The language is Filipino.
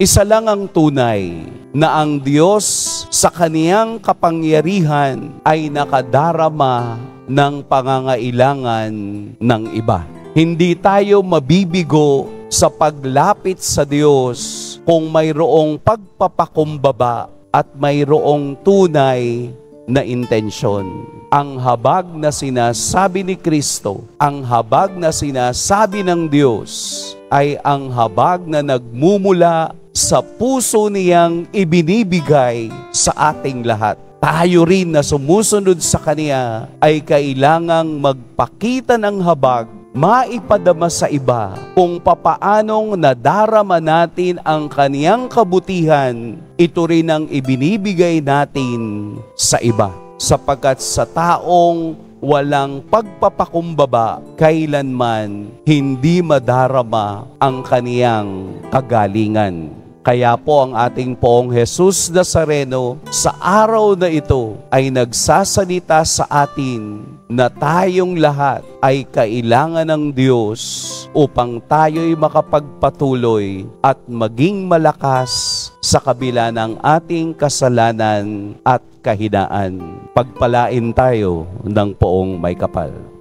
Isa lang ang tunay na ang Diyos sa kaniyang kapangyarihan ay nakadarama ng pangangailangan ng iba. Hindi tayo mabibigo sa paglapit sa Diyos kung mayroong pagpapakumbaba at mayroong tunay na intensyon. Ang habag na sinasabi ni Kristo, ang habag na sinasabi ng Diyos, ay ang habag na nagmumula sa puso niyang ibinibigay sa ating lahat. Tayo rin na sumusunod sa Kanya ay kailangang magpakita ng habag, maipadama sa iba kung papaanong nadarama natin ang Kaniyang kabutihan, ito rin ang ibinibigay natin sa iba. Sapagkat sa taong walang pagpapakumbaba, kailanman hindi madarama ang kaniyang kagalingan. Kaya po ang ating Poong Jesus Nazareno sa araw na ito ay nagsasalita sa atin na tayong lahat ay kailangan ng Diyos upang tayo'y makapagpatuloy at maging malakas sa kabila ng ating kasalanan at kahinaan. Pagpalain tayo ng Poong May Kapal.